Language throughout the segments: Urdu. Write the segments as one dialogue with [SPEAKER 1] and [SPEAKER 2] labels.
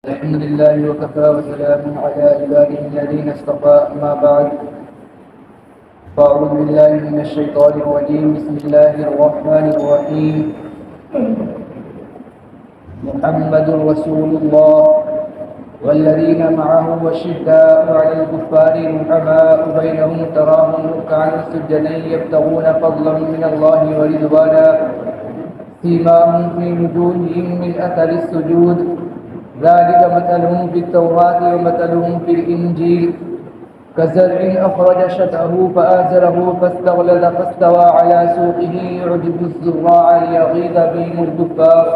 [SPEAKER 1] الحمد لله وكفى وسلام على عباده الذين اصطفى أما بعد فأعوذ بالله من الشيطان الرجيم بسم الله الرحمن الرحيم محمد رسول الله والذين معه وشداء على الكفار رحماء بينهم تراهم ركعا سجدا يبتغون فضلا من الله ورضوانا سيماهم في وجوههم من أثر السجود ذلك مثلهم في التوراة ومثلهم في الإنجيل كزرع أخرج شطأه فآزره فاستغلظ فاستوى على سوقه يعجب الزراع ليغيظ بهم الكفار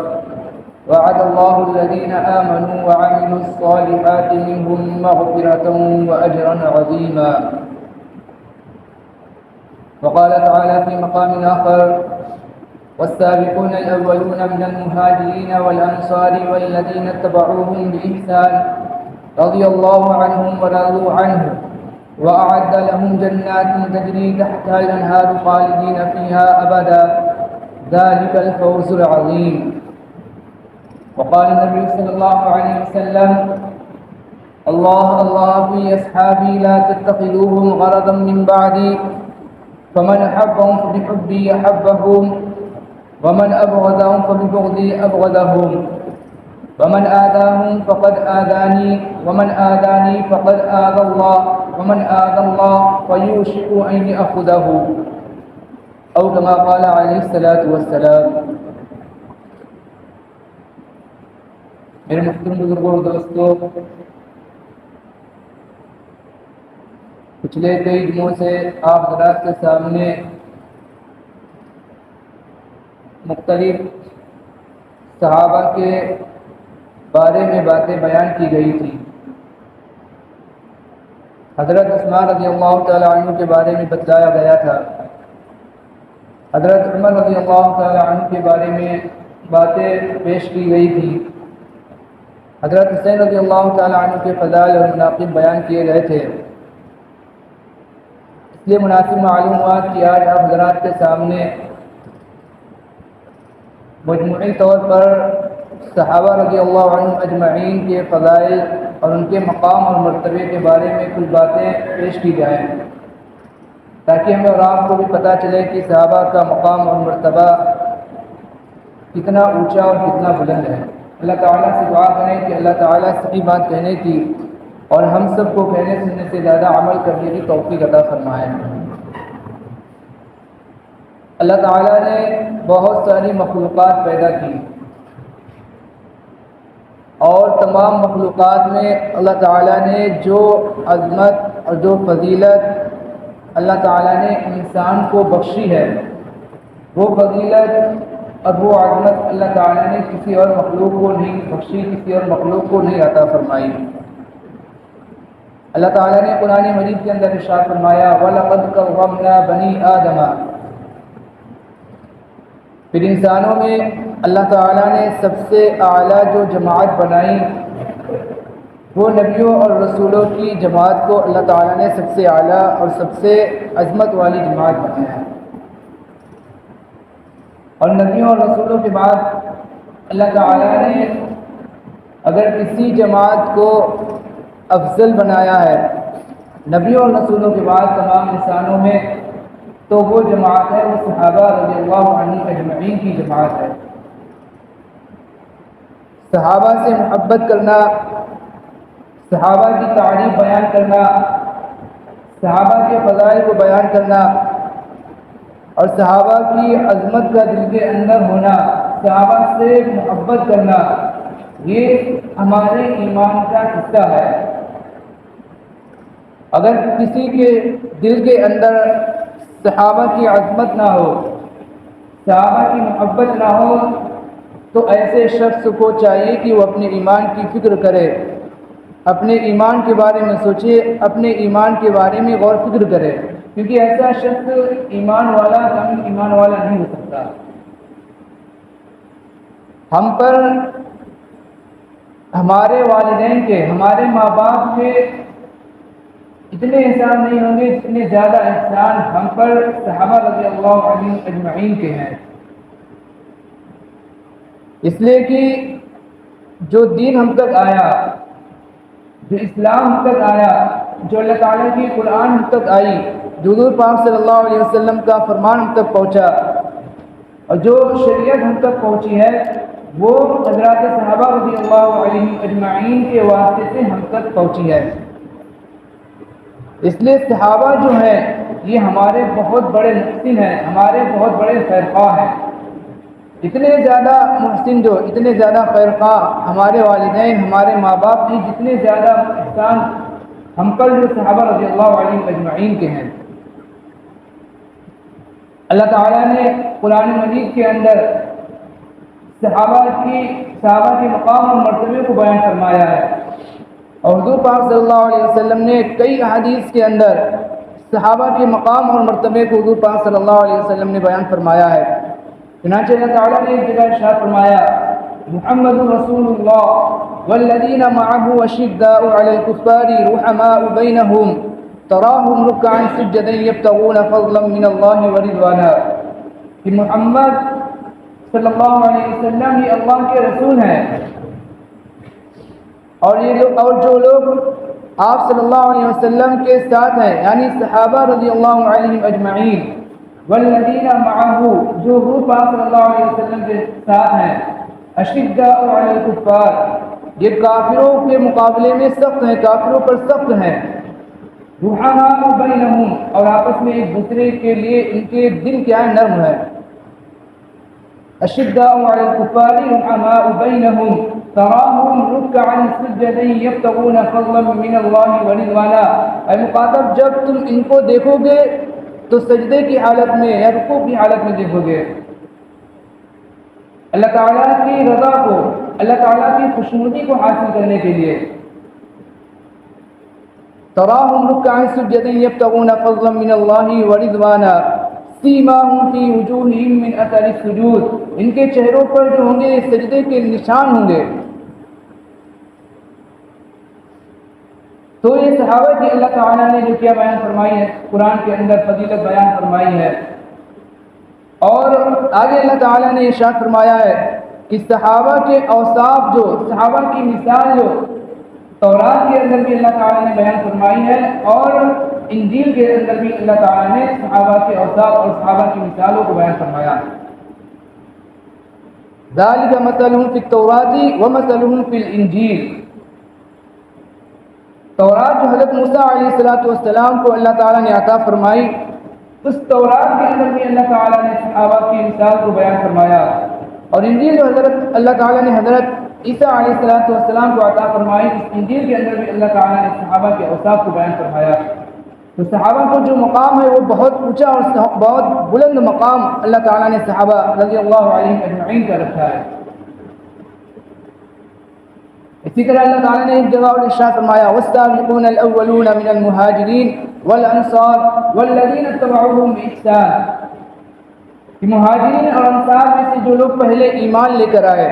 [SPEAKER 1] وعد الله الذين آمنوا وعملوا الصالحات منهم مغفرة وأجرا عظيما. وقال تعالى في مقام آخر والسابقون الأولون من المهاجرين والأنصار والذين اتبعوهم بإحسان رضي الله عنهم ورضوا عنه وأعد لهم جنات تجري تحتها الأنهار خالدين فيها أبدا ذلك الفوز العظيم. وقال النبي صلى الله عليه وسلم الله الله في أصحابي لا تتخذوهم غرضا من بعدي فمن أحبهم فبحبي أحبهم ومن أبغضهم فببغضي أبغضهم ومن آذاهم فقد آذاني ومن آذاني فقد آذى الله ومن آذى الله فيوشك أن يأخذه أو كما قال عليه الصلاة والسلام. میرے محترم بزرگوں اور دوستوں، پچھلے کئی دنوں سے آپ حضرات کے سامنے مختلف صحابہ کے بارے میں باتیں بیان کی گئی تھی. حضرت عثمان رضی اللہ تعالی عنہ کے بارے میں بتلایا گیا تھا. حضرت عمر رضی اللہ تعالی عنہ کے بارے میں باتیں پیش کی گئی تھی. حضرت حسین رضی اللہ تعالی عنہ کے فضائل اور مناقب بیان کیے گئے تھے. اس لیے مناسب معلوم ہوا کہ آج آپ حضرات کے سامنے مجموعی طور پر صحابہ رضی اللہ عنہ اجمعین کے فضائل اور ان کے مقام اور مرتبے کے بارے میں کچھ باتیں پیش کی جائیں، تاکہ ہمیں اور آپ کو بھی پتہ چلے کہ صحابہ کا مقام اور مرتبہ کتنا اونچا اور کتنا بلند ہے. اللہ تعالیٰ سے دعا کریں کہ اللہ تعالیٰ صحیح بات کہنے کی اور ہم سب کو کہنے سننے سے زیادہ عمل کرنے کی توفیق عطا فرمائے. اللہ تعالیٰ نے بہت ساری مخلوقات پیدا کی اور تمام مخلوقات میں اللہ تعالیٰ نے جو عظمت اور جو فضیلت اللہ تعالیٰ نے انسان کو بخشی ہے، وہ فضیلت اور وہ عظمت اللہ تعالیٰ نے کسی اور مخلوق کو نہیں بخشی، کسی اور مخلوق کو نہیں عطا فرمائی. اللہ تعالیٰ نے قرآن مجید کے اندر ارشاد فرمایا وَلَقَدْ كَرَّمْنَا بَنِي آدَمَ. پھر انسانوں میں اللہ تعالیٰ نے سب سے اعلیٰ جو جماعت بنائی وہ نبیوں اور رسولوں کی جماعت کو اللہ تعالیٰ نے سب سے اعلیٰ اور سب سے عظمت والی جماعت بنایا. اور نبیوں اور رسولوں کے بعد اللہ تعالیٰ نے اگر کسی جماعت کو افضل بنایا ہے نبیوں اور رسولوں کے بعد تمام انسانوں میں، تو وہ جماعت ہے وہ صحابہ رضی اللہ عنہ اجمعین کی جماعت ہے. صحابہ سے محبت کرنا، صحابہ کی تعریف بیان کرنا، صحابہ کے فضائل کو بیان کرنا اور صحابہ کی عظمت کا دل کے اندر ہونا، صحابہ سے محبت کرنا، یہ ہمارے ایمان کا حصہ ہے. اگر کسی کے دل کے اندر صحابہ کی عظمت نہ ہو، صحابہ کی محبت نہ ہو، تو ایسے شخص کو چاہیے کہ وہ اپنے ایمان کی فکر کرے، اپنے ایمان کے بارے میں سوچے، اپنے ایمان کے بارے میں غور فکر کرے، کیونکہ ایسا شخص ایمان والا کامل ایمان والا نہیں ہو سکتا. ہم پر ہمارے والدین کے، ہمارے ماں باپ کے اتنے احسان نہیں ہوں گے جتنے زیادہ احسان ہم پر صحابہ رضی اللہ عنہ اجمعین کے ہیں. اس لیے کہ جو دین ہم تک آیا، جو اسلام ہم تک آیا، جو اللہ تعالیٰ کی قرآن ہم تک آئی، جو حضور پاک صلی اللہ علیہ وسلم کا فرمان ہم تک پہنچا، اور جو شریعت ہم تک پہنچی ہے وہ حضرات صحابہ رضی اللہ علیہم اجمعین کے واسطے سے ہم تک پہنچی ہے۔ اس لیے صحابہ جو ہیں یہ ہمارے بہت بڑے محسن ہیں، ہمارے بہت بڑے خیرخواہ ہیں۔ اتنے زیادہ محسن جو، اتنے زیادہ خیرخواہ ہمارے والدین، ہمارے ماں باپ کی جتنے زیادہ احسان ہم پر جو صحابہ رضی اللہ علیہم اجمعین کے ہیں۔ اللہ تعالیٰ نے قرآن مجید کے اندر صحابہ کے مقام اور مرتبے کو بیان فرمایا ہے، اور حضور پاک صلی اللہ علیہ وسلم نے کئی احادیث کے اندر صحابہ کے مقام اور مرتبے کو حضور پاک صلی اللہ علیہ وسلم نے بیان فرمایا ہے۔ چنانچہ اللہ تعالیٰ نے ایک جگہ ارشاد فرمایا، محمد رسول اللہ والذین معه اشداء علی الکفار رحماء بینہم تراہم رکعا سجدا یبتغون فضلا من اللہ ورضوانا، کہ محمد صلی اللہ علیہ وسلم یہ اللہ کے رسول ہیں، اور جو لوگ آپ صلی اللہ علیہ وسلم کے ساتھ ہیں، یعنی صحابہ رضی اللہ عنہم اجمعین، والذین معه جو حضور پاک صلی اللہ علیہ وسلم کے ساتھ ہیں، اشداء علی الکفار یہ کافروں کے مقابلے میں سخت ہیں، کافروں پر سخت ہیں، رحماء بینہم اور آپس میں ایک دوسرے کے لیے ان کے دل کیا ہے، نرم ہے۔ اشداء علی الکفار رحماء بینہم تراہم رکعا سجدا یبتغون فضلا من اللہ ورضوانا، اے مخاطب جب تم ان کو دیکھو گے تو سجدے کی حالت میں یا رکوع کی حالت میں دیکھو گے، اللہ تعالیٰ کی رضا کو، اللہ تعالیٰ کی خوشنودی کو حاصل کرنے کے لیے۔ تراہم رکعا سجدا یبتغون فضلا من اللہ ورضوانا سیماہم فی وجوہہم من اثر السجود، ان کے چہروں پر جو ہوں گے سجدے کے نشان ہوں گے۔ تو یہ صحابہ کی اللہ تعالیٰ نے جو کیا بیان فرمائی ہے، قرآن کے اندر فضیلت بیان فرمائی ہے، اور آگے اللہ تعالیٰ نے ارشاد فرمایا ہے کہ صحابہ کے اوصاف جو، صحابہ کی مثال جو تورات کے اندر بھی اللہ تعالیٰ نے بیان فرمائی ہے، اور انجیل کے اندر بھی اللہ تعالیٰ نے صحابہ کے اوصاف اور صحابہ کی مثالوں کو بیان فرمایا ہے۔ ذالک مثلہم فی التوراۃ ومثلہم فی الانجیل، تورات جو حضرت موسیٰ علیہ السلام کو اللہ تعالیٰ نے عطا فرمائی، اس تورات کے اندر بھی اللہ تعالیٰ نے صحابہ کی مثال کو بیان فرمایا، اور انجیل جو حضرت اللہ تعالیٰ نے حضرت عیسیٰ علیہ السلام کو عطا فرمائی، اس انجیل کے اندر بھی اللہ تعالیٰ نے صحابہ کے اوصاف کو بیان فرمایا۔ تو صحابہ کو جو مقام ہے وہ بہت اونچا اور بہت بلند مقام اللہ تعالیٰ نے صحابہ رضی اللہ علیہم اجمعین کا رکھا ہے۔ اسی طرح اللہ تعالیٰ نے ایک جگہ اور ارشاد فرمایا، والسابقون الاولون من المہاجرین والانصار والذین اتبعوہم بإحسان، کہ مہاجرین اور انصار میں سے جو لوگ پہلے ایمان لے کر آئے،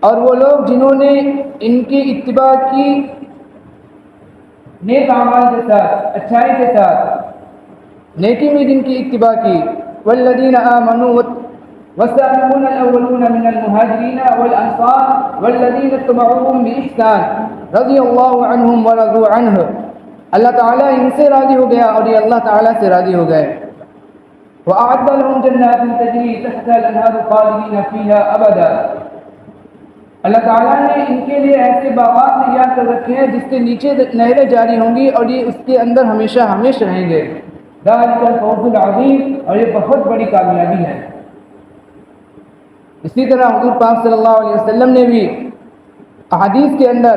[SPEAKER 1] اور وہ لوگ جنہوں نے ان کی اتباع کی نیک اعمال کے ساتھ، اچھائی کے ساتھ، نیکی میں جن کی اتباع کی، والذین آمنوا والسابقون الاولون من المہاجرین والانصار والذین اتبعوہم بإحسان رضی اللہ عنہم ورضوا عنہ، اللہ تعالیٰ ان سے راضی ہو گیا اور یہ اللہ تعالیٰ سے راضی ہو گئے۔ وأعد لهم جنات تجری تحتها الأنهار خالدین فیہا ابدا، اللہ تعالیٰ نے ان کے لیے ایسے باغات تیار کر رکھے ہیں جس کے نیچے نہریں جاری ہوں گی اور یہ اس کے اندر ہمیشہ ہمیشہ رہیں گے۔ ذالک الفوز العظیم، اور یہ بہت بڑی کامیابی ہے۔ اسی طرح حضور پاک صلی اللہ علیہ وسلم نے بھی احادیث کے اندر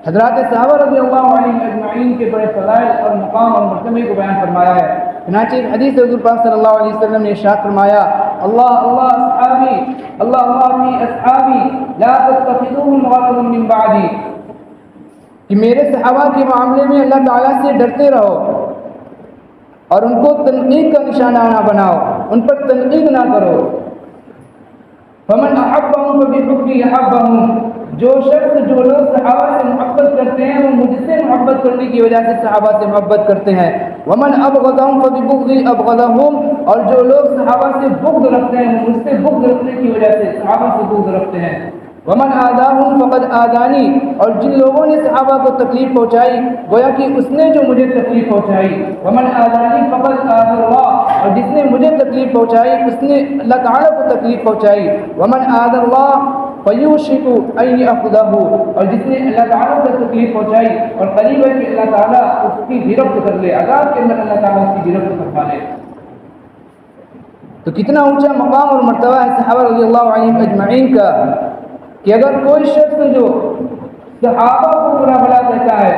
[SPEAKER 1] حضرات صحابہ رضی اللہ علیہم اجمعین کے بڑے فضائل اور مقام اور مرتبے کو بیان فرمایا ہے۔ چنانچہ ایک حدیث حضور پاک صلی اللہ علیہ وسلم نے ارشاد فرمایا، اللہ اصحابی، اللہ اصحابی لا تتخذوهم غرضا من بعدی، کہ میرے صحابہ کے معاملے میں اللہ تعالیٰ سے ڈرتے رہو اور ان کو تنقید کا نشانہ نہ بناؤ، ان پر تنقید نہ کرو۔ فمن احبهم فبحبی احبهم، جو شخص جو لوگ صحابہ سے محبت کرتے ہیں وہ مجھ سے محبت کرنے کی وجہ سے صحابہ سے محبت کرتے ہیں۔ ومن ابغضهم فببغضی ابغضهم، اور جو لوگ صحابہ سے بغض رکھتے ہیں وہ مجھ سے بغض رکھنے کی وجہ سے صحابہ سے بغض رکھتے ہیں۔ ومن آذاہم فقد آذانی، اور جن لوگوں نے صحابہ کو تکلیف پہنچائی گویا کہ اس نے جو مجھے تکلیف پہنچائی، ومن آذانی فقد آذى اللہ، اور جس نے مجھے تکلیف پہنچائی اس نے اللہ تعالیٰ کو تکلیف پہنچائی، ومن آذى اللہ فیوشک ان یأخذہ، اور جس نے اللہ تعالیٰ کو تکلیف پہنچائی اور قریب ہے کہ اللہ تعالیٰ اس کی گرفت کر لے، عذاب کے اندر اللہ تعالیٰ اس کی گرفت کروا لے۔ تو کتنا اونچا مقام اور مرتبہ ہے صحابہ رضی اللہ عنہم اجمعین کا، کہ اگر کوئی شخص جو صحابہ کو برا بھلا کہتا ہے،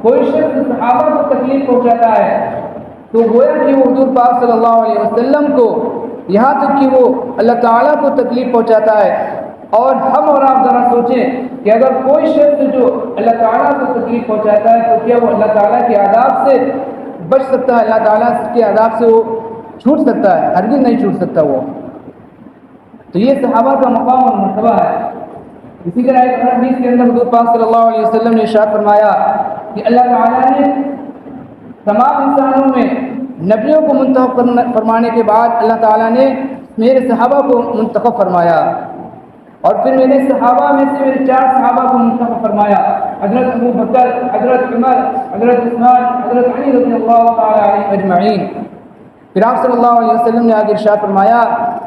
[SPEAKER 1] کوئی شخص صحابہ کو تکلیف پہنچاتا ہے، تو گویا کہ وہ حضور پاک صلی اللہ علیہ وسلم کو یہاں تک کہ وہ اللہ تعالیٰ کو تکلیف پہنچاتا ہے۔ اور ہم اور آپ ذرا سوچیں کہ اگر کوئی شخص جو اللہ تعالیٰ کو تکلیف پہنچاتا ہے تو کیا وہ اللہ تعالیٰ کے عذاب سے بچ سکتا ہے؟ اللہ تعالیٰ کے عذاب سے وہ چھوٹ سکتا ہے؟ ہرگز نہیں چھوٹ سکتا وہ۔ تو یہ صحابہ کا مقام اور مرتبہ ہے۔ اسی طرح ایک حدیث کے اندر حضور پاک صلی اللہ علیہ وسلم نے ارشاد فرمایا کہ اللہ تعالیٰ نے تمام انسانوں میں نبیوں کو منتخب فرمانے کے بعد اللہ تعالیٰ نے میرے صحابہ کو منتخب فرمایا، اور پھر میرے صحابہ میں سے میرے 4 صحابہ کو منتخب فرمایا، حضرت ابو بکر، حضرت عمر، حضرت عثمان، حضرت علی رضی اللہ تعالیٰ عنہ اجمعین۔ پھر آپ صلی اللہ علیہ وسلم نے آگے ارشاد فرمایا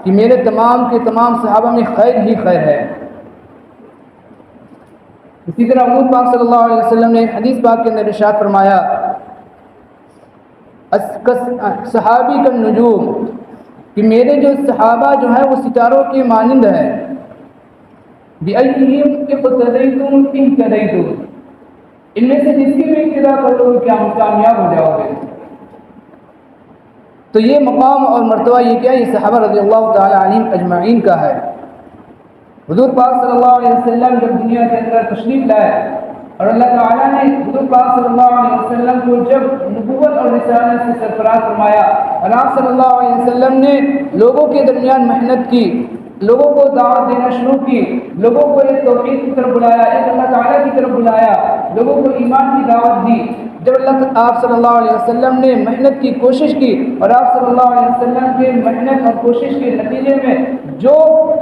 [SPEAKER 1] کہ میرے تمام کے تمام صحابہ میں خیر ہی خیر ہے۔ اسی طرح حضور پاک صلی اللہ علیہ وسلم نے حدیث پاک کے اندر ارشاد فرمایا صحابی کا نجوم، کہ میرے جو صحابہ جو ہیں وہ ستاروں کے مانند ہیں، بِأَيِّهِمْ اقْتَدَيْتُمْ اهْتَدَيْتُمْ، ان میں سے جس کی بھی اقتدا کرو گے کیا کامیاب ہو جاؤ گے۔ تو یہ مقام اور مرتبہ یہ کیا؟ یہ صحابہ رضی اللہ تعالی عنہم اجمعین کا ہے۔ حضور پاک صلی اللہ علیہ وسلم جب دنیا کے اندر تشریف لائے اور اللہ تعالیٰ نے حضور پاک صلی اللہ علیہ وسلم کو جب نبوت اور رسالت سے سرفراز فرمایا اور آپ صلی اللہ علیہ وسلم نے لوگوں کے درمیان محنت کی، لوگوں کو دعوت دینا شروع کی، لوگوں کو ایک توحید کی طرف بلایا، ایک اللہ تعالیٰ کی طرف بلایا، لوگوں کو ایمان کی دعوت دی۔ جب آپ صلی اللہ علیہ وسلم نے محنت کی کوشش کی اور آپ صلی اللہ علیہ وسلم کے محنت اور کوشش کے نتیجے میں جو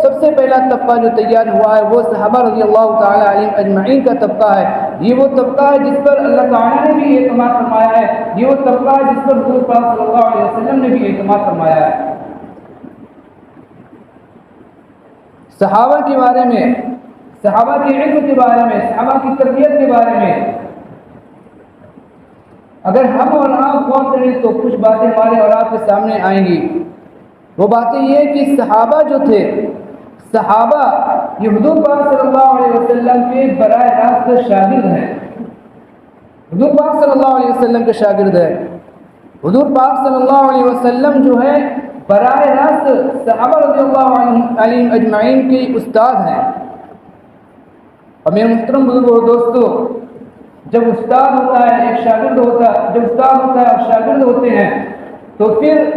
[SPEAKER 1] سب سے پہلا طبقہ جو تیار ہوا ہے وہ صحابہ رضی اللہ تعالی علیہم اجمعین کا طبقہ ہے۔ یہ وہ طبقہ ہے جس پر اللہ تعالیٰ نے بھی اعتماد فرمایا ہے، یہ وہ طبقہ ہے جس پر حضور پاک صلی اللہ علیہ وسلم نے بھی اعتماد فرمایا ہے۔ صحابہ کے بارے میں، صحابہ کے علم کے بارے میں، صحابہ کی تربیت کے بارے میں اگر ہم اور آپ غور کریں تو کچھ باتیں ہمارے اور آپ کے سامنے آئیں گی۔ وہ باتیں یہ کہ صحابہ جو تھے، صحابہ یہ حضور پاک صلی اللہ علیہ وسلم کے براہ راست شاگرد ہیں، حضور پاک صلی اللہ علیہ وسلم کے شاگرد ہیں۔ حضور پاک صلی اللہ علیہ وسلم جو ہے براہ راست صحابہ رضی اللہ علیہم اجمعین کے استاد ہیں۔ اور میرے محترم بزرگوں اور دوستو، جب استاد ہوتا ہے ایک شاگرد ہوتا ہے، جب استاد ہوتا ہے اور شاگرد ہوتے ہیں تو پھر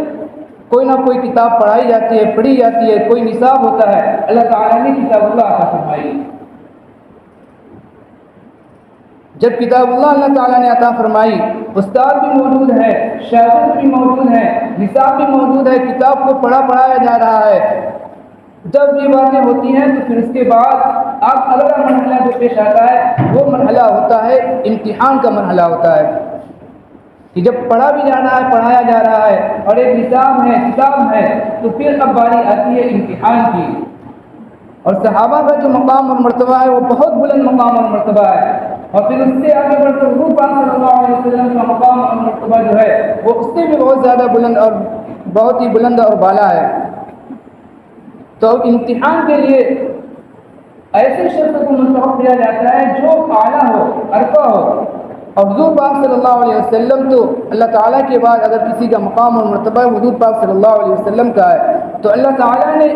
[SPEAKER 1] کوئی نہ کوئی کتاب پڑھائی جاتی ہے، پڑھی جاتی ہے، کوئی نصاب ہوتا ہے۔ اللہ تعالیٰ نے کتاب اللہ عطا فرمائی۔ جب کتاب اللہ تعالیٰ نے عطا فرمائی، استاد بھی موجود ہے، شاگرد بھی موجود ہے، نصاب بھی موجود ہے، کتاب کو پڑھایا جا رہا ہے۔ جب یہ باتیں ہوتی ہیں تو پھر اس کے بعد آپ اگلا مرحلہ جو پیش آتا ہے وہ مرحلہ ہوتا ہے امتحان کا مرحلہ ہوتا ہے، کہ جب پڑھا بھی جانا ہے، پڑھایا جا رہا ہے اور ایک نظام ہے، کتاب ہے، تو پھر اب باری آتی ہے امتحان کی۔ اور صحابہ کا جو مقام اور مرتبہ ہے وہ بہت بلند مقام اور مرتبہ ہے، اور پھر اس سے آگے بڑھ کر حضور پاک صلی اللہ علیہ وسلم کا مقام اور مرتبہ جو ہے وہ اس سے بھی بہت زیادہ بلند اور بہت ہی بلند اور بالا ہے۔ تو امتحان کے لیے ایسے شخص کو منتخب کیا جاتا ہے جو اعلیٰ ہو، عرفہ ہو، اور حضور پاک صلی اللہ علیہ وسلم تو اللہ تعالیٰ کے بعد اگر کسی کا مقام اور مرتبہ حضور پاک صلی اللہ علیہ وسلم کا ہے تو اللہ تعالیٰ نے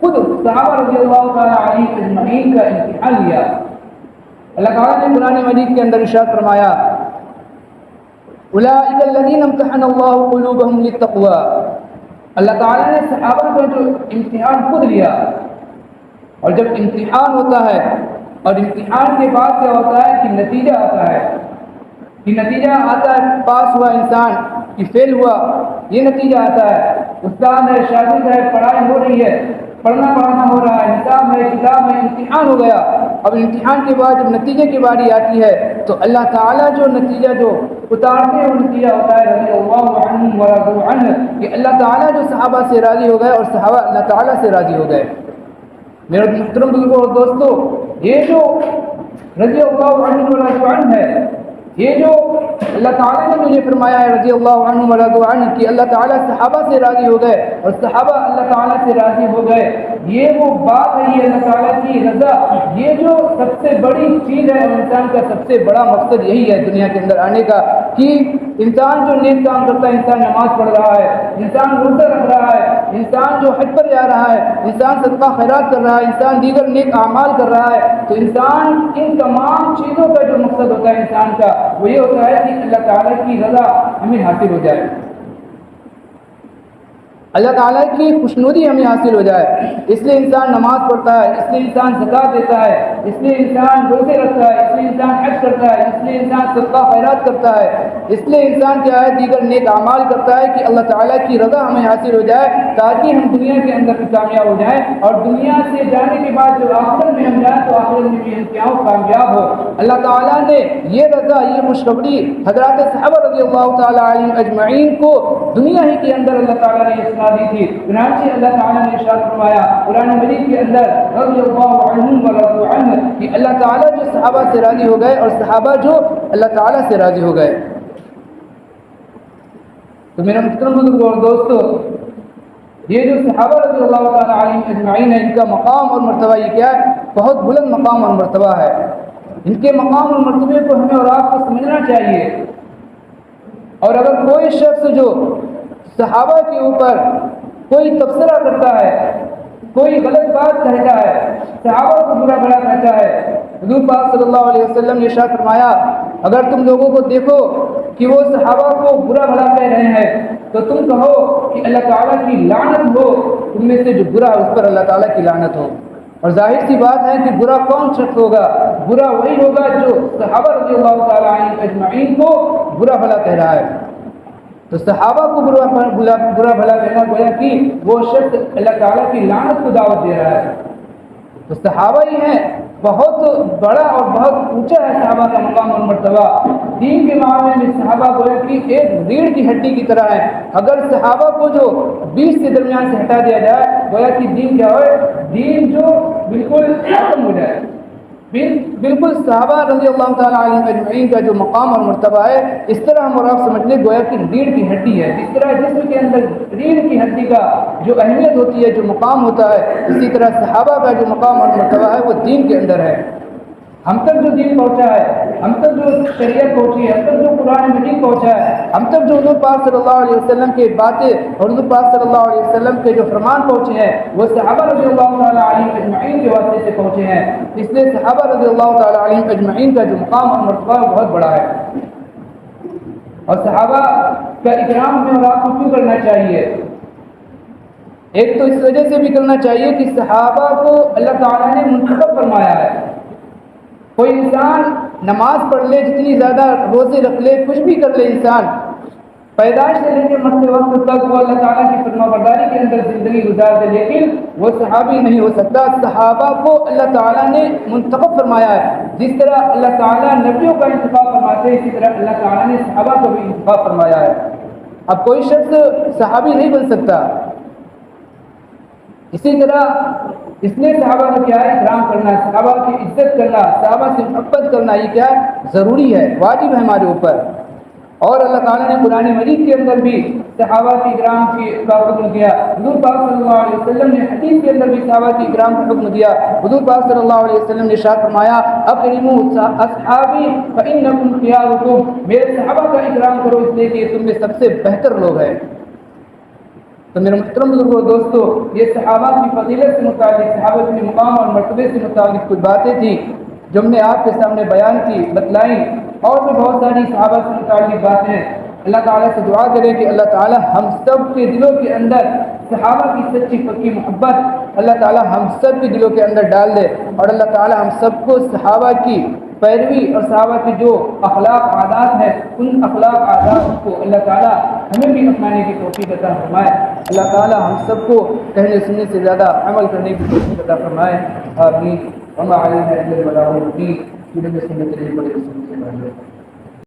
[SPEAKER 1] خود صحابہ رضی اللہ تعالیٰ علیہ اجمعین کا امتحان لیا۔ اللہ تعالیٰ نے قرآن مجید کے اندر ارشاد فرمایا اولئک الذین امتحن اللہ قلوبہم للتقوی، اللہ تعالیٰ نے صحابہ کا جو امتحان خود لیا۔ اور جب امتحان ہوتا ہے اور امتحان کے بعد کیا ہوتا ہے کہ نتیجہ آتا ہے، کہ نتیجہ آتا ہے، پاس ہوا انسان کہ فیل ہوا، یہ نتیجہ آتا ہے۔ استاد ہے، شاگرد ہے، پڑھائی ہو رہی ہے، پڑھنا پڑھانا ہو رہا ہے، نصاب ہے، کتاب ہے، امتحان ہو گیا. اب امتحان کے بعد جب نتیجے کی باری آتی ہے تو اللہ تعالیٰ جو نتیجہ جو اتارتے ہیں وہ نتیجہ ہوتا ہے رضی اللہ عنہم ورضوا عنہ، کہ اللہ تعالیٰ جو صحابہ سے راضی ہو گئے اور صحابہ اللہ تعالیٰ سے راضی ہو گئے. میرے محترم بزرگوں اور دوستو، یہ جو رضی اللہ عنہ ورضوا عنہ ہے، یہ جو اللہ تعالیٰ نے مجھے فرمایا ہے رضی اللہ عنہ ورضوا عنہ کہ اللہ تعالیٰ صحابہ سے راضی ہو گئے اور صحابہ اللہ تعالیٰ سے راضی ہو گئے، یہ وہ بات ہے، یہ اللہ تعالیٰ کی رضا، یہ جو سب سے بڑی چیز ہے. انسان کا سب سے بڑا مقصد یہی ہے دنیا کے اندر آنے کا، کہ انسان جو نیک کام کرتا ہے، انسان نماز پڑھ رہا ہے، انسان روزہ رکھ رہا ہے، انسان جو حج پر جا رہا ہے، انسان صدقہ خیرات کر رہا ہے، انسان دیگر نیک اعمال کر رہا ہے، تو انسان ان تمام چیزوں کا جو مقصد ہوتا ہے انسان کا وہ یہ ہوتا ہے کہ اللہ تعالیٰ کی رضا ہمیں حاصل ہو جائے، اللہ تعالیٰ کی خوشنودی ہمیں حاصل ہو جائے. اس لیے انسان نماز پڑھتا ہے، اس لیے انسان زکوٰۃ دیتا ہے، اس لیے انسان روزے رکھتا ہے، اس لیے انسان حج کرتا ہے، اس لیے انسان صدقہ خیرات کرتا ہے، اس لیے انسان کیا ہے دیگر نیک اعمال کرتا ہے کہ اللہ تعالیٰ کی رضا ہمیں حاصل ہو جائے، تاکہ ہم دنیا کے اندر بھی کامیاب ہو جائیں اور دنیا سے جانے کے بعد جب آخرت میں ہم جائیں تو آخرت میں بھی ہم کیا ہو کامیاب ہو. اللہ تعالیٰ نے یہ رضا، یہ خوشخبری حضرات صحابہ رضی اللہ تعالیٰ علیہم اجمعین کو دنیا ہی کے اندر اللہ تعالیٰ نے دی تھی. چنانچہ اللہ تعالیٰ نے ارشاد فرمایا قرآن مجید کے اندر رضی اللہ عنہم ورضوا عنہ کہ اللہ تعالیٰ جو صحابہ سے راضی ہو گئے اور صحابہ جو اللہ تعالیٰ سے راضی ہو گئے. تو میرا محترم بزرگوں اور دوستو، یہ جو صحابہ رضی اللہ تعالیٰ علیہم اجمعین ہے، ان کا مقام اور مرتبہ یہ کیا ہے؟ بہت بلند مقام اور مرتبہ ہے. ان کے مقام اور مرتبے کو ہمیں اور آپ کو سمجھنا چاہیے. اور اگر کوئی شخص جو صحابہ کے اوپر کوئی تبصرہ کرتا ہے، کوئی غلط بات کہتا ہے، صحابہ کو برا بھلا کہتا ہے، حضور پاک صلی اللہ علیہ وسلم نے ارشاد فرمایا اگر تم لوگوں کو دیکھو کہ وہ صحابہ کو برا بھلا کہہ رہے ہیں تو تم کہو کہ اللہ تعالیٰ کی لعنت ہو، تم میں سے جو برا ہے اس پر اللہ تعالیٰ کی لعنت ہو. اور ظاہر سی بات ہے کہ برا کون شخص ہوگا؟ برا وہی ہوگا جو صحابہ رضی اللہ تعالیٰ عنہم اجمعین کو برا بھلا کہہ رہا ہے. تو صحابہ کو برا بھلا کہنا گویا کہ وہ شخص اللہ تعالیٰ کی لعنت کو دعوت دے رہا ہے. تو صحابہ ہی ہیں، بہت بڑا اور بہت اونچا ہے صحابہ کا مقام اور مرتبہ. دین کے معاملے میں صحابہ گویا کہ ایک ریڑھ کی ہڈی کی طرح ہے. اگر صحابہ کو جو بیچ کے درمیان سے ہٹا دیا جائے گویا کہ دین کیا ہوئے؟ دین جو بالکل ختم ہو جائے. بالکل صحابہ رضی اللہ تعالیٰ علیہ اجمعین کا جو مقام اور مرتبہ ہے اس طرح ہم اور آپ سمجھ لیں گویا کہ ریڑھ کی ہڈی ہے. جس طرح جسم کے اندر ریڑھ کی ہڈی کا جو اہمیت ہوتی ہے، جو مقام ہوتا ہے، اسی طرح صحابہ کا جو مقام اور مرتبہ ہے وہ دین کے اندر ہے. ہم تک جو دین پہنچا ہے، ہم تک جو شریعت پہنچی ہے، ہم تک جو قرآن مجید پہنچا ہے، ہم تک جو حضور پاک صلی اللہ علیہ وسلم کی باتیں اور حضور پاک صلی اللہ علیہ وسلم کے جو فرمان پہنچے ہیں وہ صحابہ رضی اللہ تعالیٰ علیہ اجمعین کے واسطے سے پہنچے ہیں. اس لیے صحابہ رضی اللہ تعالیٰ علیہ اجمعین کا جو مقام اور مرتبہ بہت بڑا ہے. اور صحابہ کا اکرام ہمیں اور آپ کو کیوں کرنا چاہیے؟ ایک تو اس وجہ سے بھی کرنا چاہیے کہ صحابہ کو اللہ تعالیٰ نے منتخب فرمایا ہے. کوئی انسان نماز پڑھ لے، جتنی زیادہ روزے رکھ لے، کچھ بھی کر لے، انسان پیدائش سے لے کے مرتے وقت تک وہ اللہ تعالیٰ کی فرما برداری کے اندر زندگی گزار دے، لیکن وہ صحابی نہیں ہو سکتا. صحابہ کو اللہ تعالیٰ نے منتخب فرمایا ہے. جس طرح اللہ تعالیٰ نبیوں کا انتخاب فرماتے ہیں، اسی طرح اللہ تعالیٰ نے صحابہ کو بھی انتخاب فرمایا ہے. اب کوئی شخص صحابی نہیں بن سکتا. اسی طرح اس لیے صحابہ کا کیا ہے؟ اکرام کرنا، صحابہ کی عزت کرنا، صحابہ سے محبت کرنا، یہ کیا ہے؟ ضروری ہے، واجب ہے ہمارے اوپر. اور اللہ تعالیٰ نے قرآن مجید کے اندر بھی صحابہ کی اکرام کا حکم دیا. حضور پاک صلی اللہ علیہ وسلم نے حدیث کے اندر بھی صحابہ کی اکرام کا حکم دیا. حضور پاک صلی اللہ علیہ وسلم نے ارشاد فرمایا اکرموا اصحابی فانکم خیارکم، میرے صحابہ کا اکرام کرو اس لیے کہ تم میں سب سے بہتر لوگ ہیں. تو میرے محترم بزرگوں دوستو، یہ صحابہ کی فضیلت سے متعلق، صحابہ کے مقام اور مرتبے سے متعلق کچھ باتیں تھیں جو ہم نے آپ کے سامنے بیان کی، بتلائیں. اور بھی بہت ساری صحابہ سے متعلق باتیں. اللہ تعالیٰ سے دعا کریں کہ اللہ تعالیٰ ہم سب کے دلوں کے اندر صحابہ کی سچی پکی محبت اللہ تعالیٰ ہم سب کے دلوں کے اندر ڈال دے، اور اللہ تعالیٰ ہم سب کو صحابہ کی پیروی اور صحابہ کی جو اخلاق عادات ہے ان اخلاق عادات کو اللہ تعالیٰ ہمیں بھی اپنانے کی توفیق عطا فرمائے۔ اللہ تعالیٰ ہم سب کو کہنے سننے سے زیادہ عمل کرنے کی توفیق عطا فرمائے۔ آمین۔ وما علینا الا البلاغ المبین۔